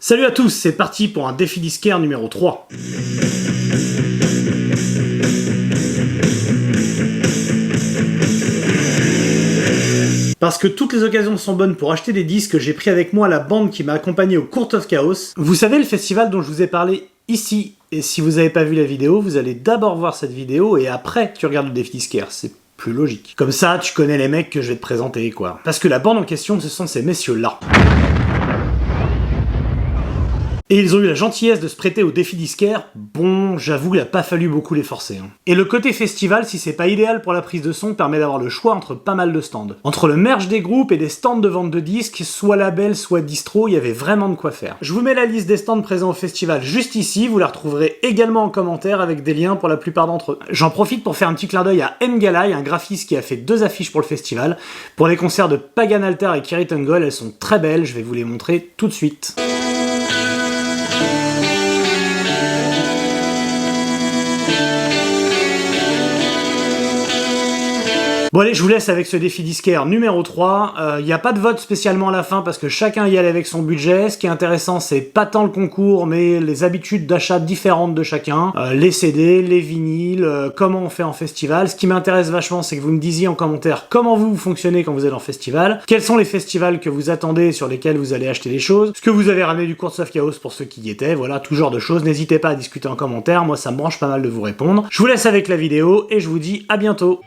Salut à tous, c'est parti pour un défi disquaire numéro 3. Parce que toutes les occasions sont bonnes pour acheter des disques, j'ai pris avec moi la bande qui m'a accompagné au Court of Chaos. Vous savez, le festival dont je vous ai parlé ici. Et si vous n'avez pas vu la vidéo, vous allez d'abord voir cette vidéo et après tu regardes le défi disquaire. C'est plus logique. Comme ça, tu connais les mecs que je vais te présenter, quoi. Parce que la bande en question, ce sont ces messieurs-là. Et ils ont eu la gentillesse de se prêter au défi disquaire. Bon, j'avoue, il a pas fallu beaucoup les forcer. Et le côté festival, si c'est pas idéal pour la prise de son, permet d'avoir le choix entre pas mal de stands. Entre le merch des groupes et des stands de vente de disques, soit label, soit distro, il y avait vraiment de quoi faire. Je vous mets la liste des stands présents au festival juste ici, vous la retrouverez également en commentaire avec des liens pour la plupart d'entre eux. J'en profite pour faire un petit clin d'œil à N'Galai, un graphiste qui a fait 2 affiches pour le festival. Pour les concerts de Pagan Altar et Kiri Tungol, elles sont très belles, je vais vous les montrer tout de suite. Bon allez, je vous laisse avec ce défi disquaire numéro 3. Il n'y a pas de vote spécialement à la fin parce que chacun y allait avec son budget. Ce qui est intéressant, c'est pas tant le concours, mais les habitudes d'achat différentes de chacun. Les CD, les vinyles, comment on fait en festival. Ce qui m'intéresse vachement, c'est que vous me disiez en commentaire comment vous fonctionnez quand vous êtes en festival. Quels sont les festivals que vous attendez, sur lesquels vous allez acheter des choses. Ce que vous avez ramené du Court of Chaos pour ceux qui y étaient. Voilà, tout genre de choses. N'hésitez pas à discuter en commentaire. Moi, ça me branche pas mal de vous répondre. Je vous laisse avec la vidéo et je vous dis à bientôt.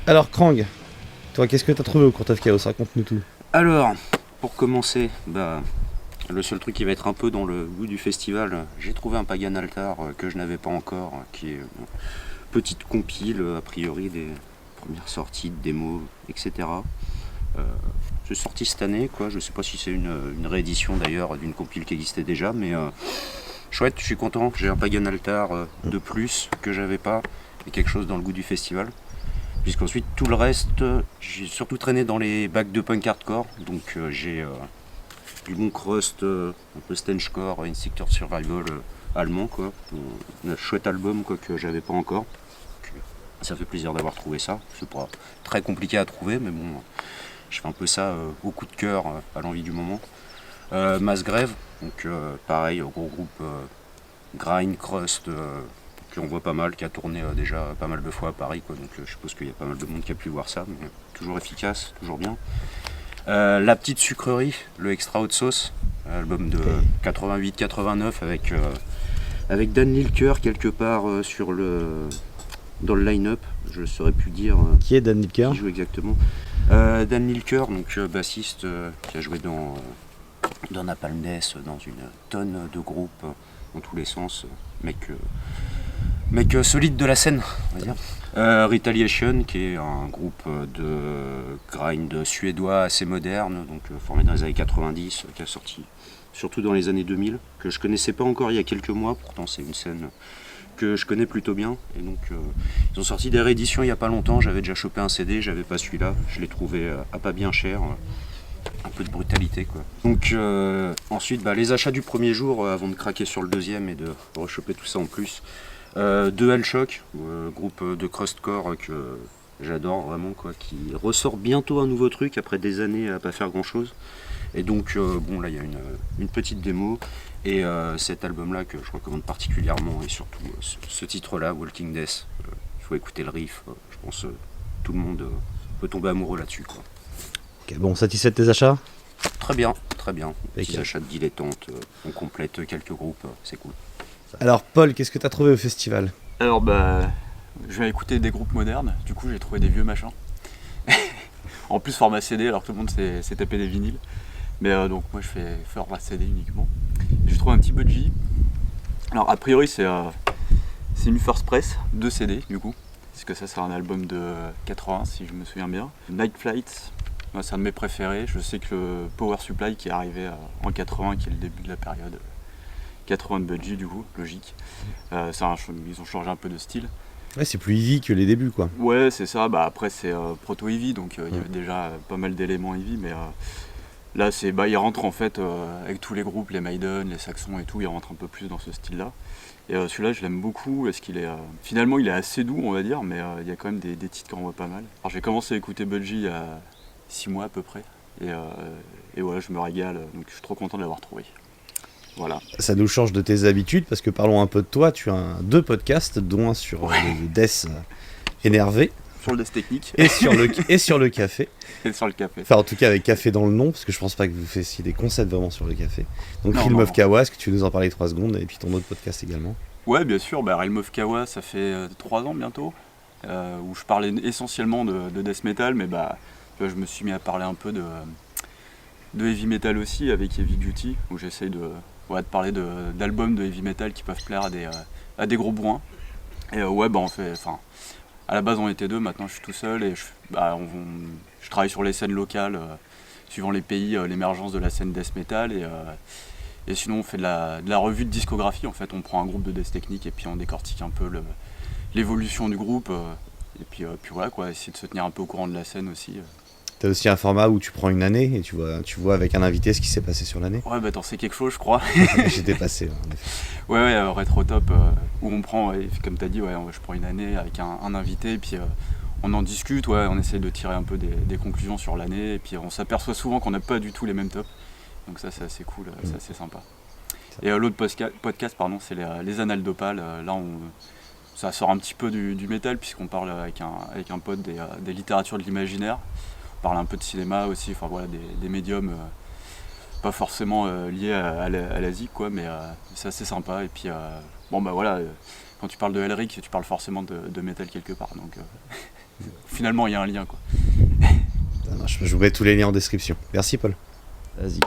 Alors Krang, toi qu'est-ce que t'as trouvé au Court of Chaos? Raconte-nous tout. Alors, pour commencer, le seul truc qui va être un peu dans le goût du festival, j'ai trouvé un Pagan Altar que je n'avais pas encore, qui est une petite compile, a priori des premières sorties de démos, etc. C'est sorti cette année, quoi. Je sais pas si c'est une réédition d'ailleurs d'une compile qui existait déjà, mais chouette, je suis content, j'ai un Pagan Altar de plus que j'avais pas, et quelque chose dans le goût du festival. Puisqu'ensuite tout le reste, j'ai surtout traîné dans les bacs de punk hardcore, donc j'ai du bon crust, un peu stenchcore, Insector Survival allemand, quoi. Un chouette album quoi, que j'avais pas encore. Donc, ça fait plaisir d'avoir trouvé ça. C'est pas très compliqué à trouver, mais bon, je fais un peu ça au coup de cœur, à l'envie du moment. Mass Grave, donc pareil, gros groupe grind, crust. Qu'on voit pas mal, qui a tourné déjà pas mal de fois à Paris, quoi. Donc je suppose qu'il y a pas mal de monde qui a pu voir ça, mais toujours efficace, toujours bien. La petite sucrerie, le Extra Hot Sauce, album de 88-89 avec Dan Lilker quelque part dans le line-up, je saurais plus dire Qui est Dan Lilker? Qui joue exactement. Dan Lilker, donc bassiste qui a joué dans Napalm Death, dans une tonne de groupes dans tous les sens, mec solide de la scène, on va dire. Retaliation, qui est un groupe de grind suédois assez moderne, donc formé dans les années 90, qui a sorti surtout dans les années 2000, que je connaissais pas encore il y a quelques mois, pourtant c'est une scène que je connais plutôt bien. Et donc ils ont sorti des rééditions il y a pas longtemps, j'avais déjà chopé un CD, j'avais pas celui-là, je l'ai trouvé à pas bien cher. Un peu de brutalité, quoi. Donc ensuite les achats du premier jour avant de craquer sur le deuxième et de rechoper tout ça en plus. De Hellshock, groupe de crustcore que J'adore vraiment quoi, qui ressort bientôt un nouveau truc après des années à pas faire grand chose. Et donc bon là il y a une petite démo et cet album là que je recommande particulièrement et surtout ce titre là, Walking Death. Il faut écouter le riff, je pense tout le monde peut tomber amoureux là-dessus quoi. Ok, bon, satisfait de tes achats? Très bien, très bien. Petits Ok. achats de dilettantes, on complète quelques groupes, c'est cool. Alors Paul, qu'est-ce que t'as trouvé au festival? Alors je vais écouter des groupes modernes, du coup j'ai trouvé des vieux machins. En plus format CD alors que tout le monde s'est tapé des vinyles. Mais donc moi je fais format CD uniquement. J'ai trouvé un petit budgie. Alors a priori c'est une First Press, 2 CD du coup. Parce que ça c'est un album de 80 si je me souviens bien. Night Flight, moi, c'est un de mes préférés. Je sais que le Power Supply qui est arrivé en 80, qui est le début de la période 80 de Budgie du coup, logique. Ils ont changé un peu de style. Ouais, c'est plus heavy que les débuts, quoi. Ouais, c'est ça. Après, c'est proto-heavy, donc il y avait déjà pas mal d'éléments heavy, mais là, il rentre en fait avec tous les groupes, les Maiden, les Saxons et tout, il rentre un peu plus dans ce style-là. Et celui-là, je l'aime beaucoup. Est-ce qu'il est finalement, il est assez doux, on va dire, mais il y a quand même des titres qui renvoient pas mal. Alors, j'ai commencé à écouter Budgie il y a 6 mois à peu près, et voilà, je me régale, donc je suis trop content de l'avoir trouvé. Voilà. Ça nous change de tes habitudes, parce que parlons un peu de toi. Tu as 2 podcasts, dont un sur le Death énervé. Sur le Death technique. Et sur le café. Et sur le café. Enfin, en tout cas, avec café dans le nom, parce que je pense pas que vous fassiez des concepts vraiment sur le café. Donc, Realm of Kawa, est-ce que tu veux nous en parler 3 secondes, et puis ton autre podcast également? Ouais, bien sûr. Realm of Kawa, ça fait 3 ans bientôt, où je parlais essentiellement de death metal, mais je me suis mis à parler un peu de heavy metal aussi, avec Heavy Duty, où j'essaye de parler d'albums de heavy metal qui peuvent plaire à des gros bourrins. Et à la base on était 2, maintenant je suis tout seul et je travaille sur les scènes locales, suivant les pays, l'émergence de la scène death metal, et sinon on fait de la revue de discographie. En fait, on prend un groupe de death technique et puis on décortique un peu l'évolution du groupe, et puis voilà quoi, essayer de se tenir un peu au courant de la scène aussi. T'as aussi un format où tu prends une année et tu vois avec un invité ce qui s'est passé sur l'année. Ouais, t'en sais quelque chose, je crois. J'étais passé, en effet. Ouais, Retro Top, où on prend, comme t'as dit, je prends une année avec un invité, et puis on en discute, on essaie de tirer un peu des conclusions sur l'année, et puis on s'aperçoit souvent qu'on n'a pas du tout les mêmes tops. Donc ça, c'est assez cool, c'est assez sympa. Et l'autre podcast, c'est les Annales d'Opale. Là, ça sort un petit peu du métal, puisqu'on parle avec un pote des littératures de l'imaginaire. On parle un peu de cinéma aussi, des médiums pas forcément liés à la zik, quoi, mais c'est assez sympa. Et puis quand tu parles de Elric, tu parles forcément de métal quelque part, donc finalement il y a un lien, quoi. Ça marche, je vous mets tous les liens en description. Merci Paul. Vas-y.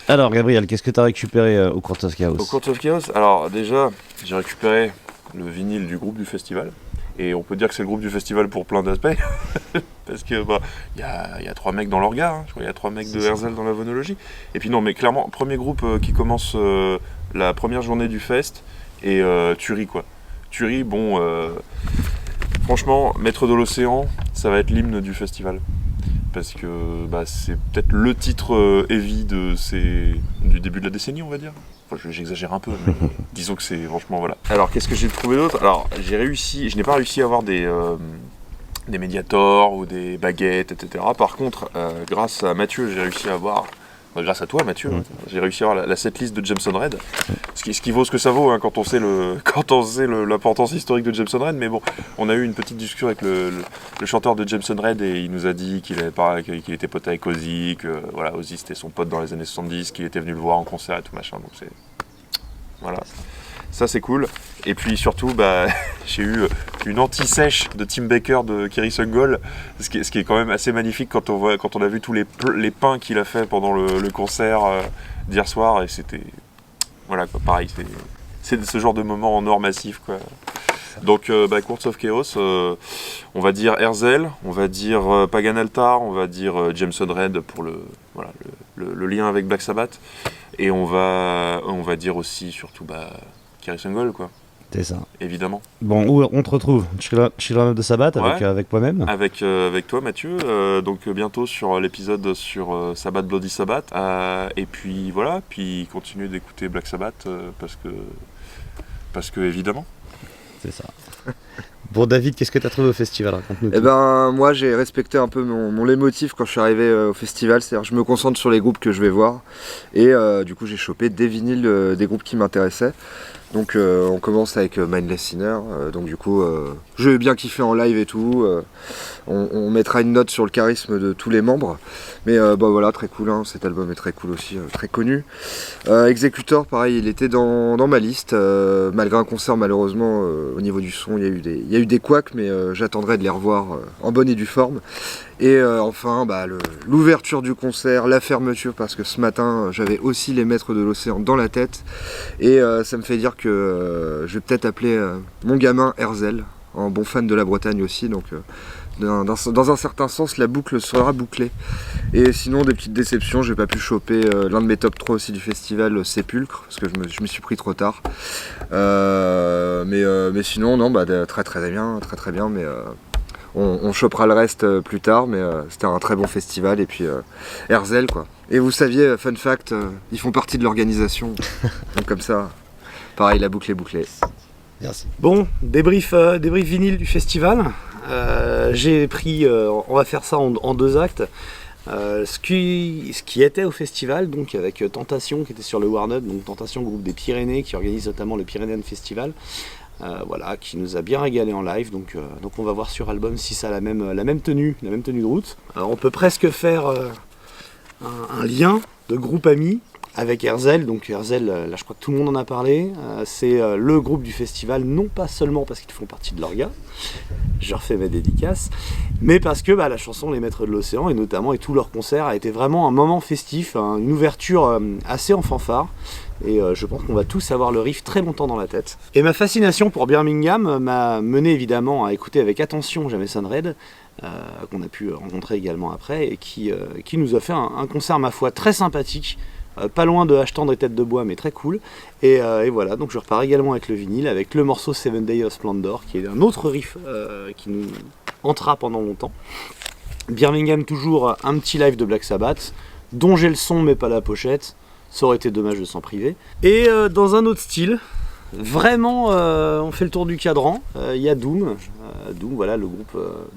Alors Gabriel, qu'est-ce que tu as récupéré au Court of Chaos? Au Court of Chaos, alors déjà j'ai récupéré le vinyle du groupe du festival. Et on peut dire que c'est le groupe du festival pour plein d'aspects. Parce que y a 3 mecs dans l'orga, hein. Je crois qu'il y a 3 mecs de Herzl dans la phonologie. Et puis non, mais clairement, premier groupe qui commence la première journée du fest, et Turi, quoi. Turi, franchement, Maître de l'Océan, ça va être l'hymne du festival. Parce que c'est peut-être le titre heavy du début de la décennie, on va dire. Enfin, j'exagère un peu, mais disons que c'est franchement voilà. Alors qu'est-ce que j'ai trouvé d'autre? Alors je n'ai pas réussi à avoir des médiators ou des baguettes, etc. Par contre, grâce à Mathieu, j'ai réussi à avoir, grâce à toi Mathieu, j'ai réussi à avoir la setlist de Jameson Red. Ce qui vaut ce que ça vaut, hein, quand on sait l'importance historique de Jameson Red. Mais bon, on a eu une petite discussion avec le chanteur de Jameson Red, et il nous a dit qu'il était pote avec Ozzy, que Ozzy c'était son pote dans les années 70, qu'il était venu le voir en concert et tout machin. Donc voilà, ça c'est cool. Et puis surtout, j'ai eu une anti-sèche de Tim Baker de Kerry Sungol, ce qui est quand même assez magnifique quand on a vu tous les pains qu'il a fait pendant le concert d'hier soir, et c'était voilà quoi, pareil, c'est ce genre de moment en or massif, quoi. Donc Court of Chaos, on va dire Herzl, on va dire Pagan Altar, on va dire Jameson Red pour le lien avec Black Sabbath, et on va dire aussi surtout Kerry Sungol, quoi. C'est ça. Évidemment. Bon, où on te retrouve? Children of the Sabbath, avec moi-même. Avec toi Mathieu, donc bientôt sur l'épisode sur Sabbath Bloody Sabbath, et puis voilà, puis continuer d'écouter Black Sabbath, parce que évidemment. C'est ça. Bon David, qu'est-ce que tu as trouvé au festival? Raconte-nous. Eh ben moi j'ai respecté un peu mon leitmotiv quand je suis arrivé au festival, c'est-à-dire je me concentre sur les groupes que je vais voir et du coup j'ai chopé des vinyles des groupes qui m'intéressaient. Donc on commence avec Mindless Sinner, donc du coup j'ai bien kiffé en live et tout, on mettra une note sur le charisme de tous les membres, mais bah voilà, très cool, hein, cet album est très cool aussi, très connu. Executor, pareil, il était dans ma liste, malgré un concert malheureusement au niveau du son il y a eu des couacs, mais j'attendrai de les revoir en bonne et due forme. Et enfin bah, l'ouverture du concert, la fermeture, parce que ce matin j'avais aussi les Maîtres de l'Océan dans la tête, et ça me fait dire que je vais peut-être appeler mon gamin Herzel, en bon fan de la Bretagne aussi, donc dans un certain sens la boucle sera bouclée. Et sinon des petites déceptions, j'ai pas pu choper l'un de mes top 3 aussi du festival, Sépulcre, parce que je me suis pris trop tard. Mais sinon non, bah, très bien, mais on chopera le reste plus tard, mais c'était un très bon festival, et puis Herzel quoi. Et vous saviez, fun fact, ils font partie de l'organisation, donc comme ça, pareil, la boucle est bouclée. Merci. Bon, débrief vinyle du festival. J'ai pris, on va faire ça en 2 actes. Ce qui était au festival, donc avec Tentation qui était sur le Warn Up, donc Tentation, groupe des Pyrénées qui organise notamment le Pyrénéen Festival. Voilà, qui nous a bien régalé en live, donc on va voir sur album si ça a la même tenue de route. On peut presque faire un lien de groupe ami avec Herzel, donc Herzel, là je crois que tout le monde en a parlé, c'est le groupe du festival, non pas seulement parce qu'ils font partie de l'orga, je refais mes dédicaces, mais parce que la chanson Les Maîtres de l'Océan, et notamment et tout leur concert, a été vraiment un moment festif, une ouverture assez en fanfare, et je pense qu'on va tous avoir le riff très longtemps dans la tête. Et ma fascination pour Birmingham m'a mené évidemment à écouter avec attention Jameson Red, qu'on a pu rencontrer également après, et qui nous a fait un concert, ma foi, très sympathique, pas loin de H Tendre et Tête de Bois, mais très cool. Et voilà, donc je repars également avec le vinyle, avec le morceau Seven Days of Splendor, qui est un autre riff qui nous entra pendant longtemps. Birmingham, toujours un petit live de Black Sabbath, dont j'ai le son mais pas la pochette. Ça aurait été dommage de s'en priver. Et dans un autre style, vraiment, on fait le tour du cadran. Il y a Doom. Doom, voilà, le groupe,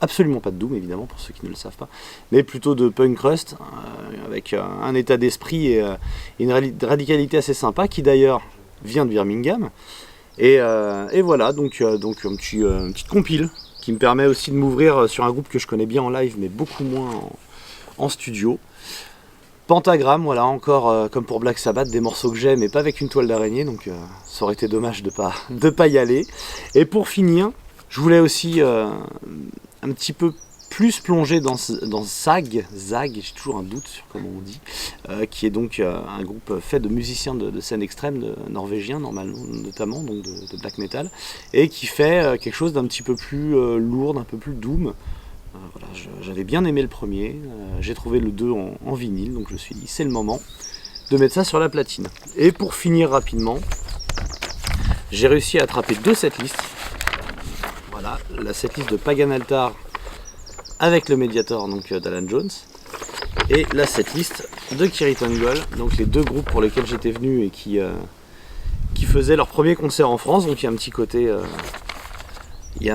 absolument pas de Doom évidemment pour ceux qui ne le savent pas, mais plutôt de punk crust, avec un état d'esprit et une radicalité assez sympa, qui d'ailleurs vient de Birmingham. Et voilà, donc une petite compile qui me permet aussi de m'ouvrir sur un groupe que je connais bien en live, mais beaucoup moins en studio. Pentagram, voilà, encore comme pour Black Sabbath, des morceaux que j'aime, mais pas avec une toile d'araignée, donc ça aurait été dommage de pas y aller. Et pour finir, je voulais aussi un petit peu plus plonger dans Zag, j'ai toujours un doute sur comment on dit, qui est donc un groupe fait de musiciens de scène extrême norvégiens normalement, notamment, donc de black metal, et qui fait quelque chose d'un petit peu plus lourd, d'un peu plus doom. Voilà, j'avais bien aimé le premier, j'ai trouvé le 2 en vinyle, donc je me suis dit c'est le moment de mettre ça sur la platine. Et pour finir rapidement, j'ai réussi à attraper 2 setlists. Voilà, la setlist de Pagan Altar avec le Mediator, donc d'Alan Jones, et la setlist de Kirit Ungol, donc les 2 groupes pour lesquels j'étais venu et qui faisaient leur premier concert en France, donc il y a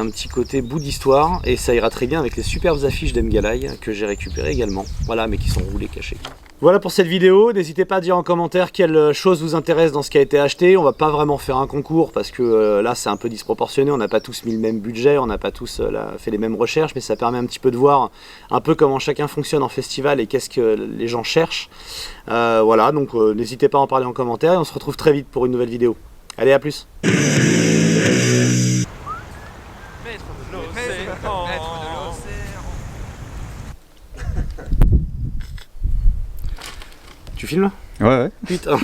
un petit côté bout d'histoire, et ça ira très bien avec les superbes affiches d'Emgalai que j'ai récupérées également, voilà, mais qui sont roulées cachées. Voilà pour cette vidéo, n'hésitez pas à dire en commentaire quelle chose vous intéresse dans ce qui a été acheté. On va pas vraiment faire un concours parce que là c'est un peu disproportionné, on n'a pas tous mis le même budget, on n'a pas tous fait les mêmes recherches, mais ça permet un petit peu de voir un peu comment chacun fonctionne en festival et qu'est-ce que les gens cherchent. Voilà, donc n'hésitez pas à en parler en commentaire, et on se retrouve très vite pour une nouvelle vidéo. Allez, à plus. Tu filmes là ? Ouais. Putain.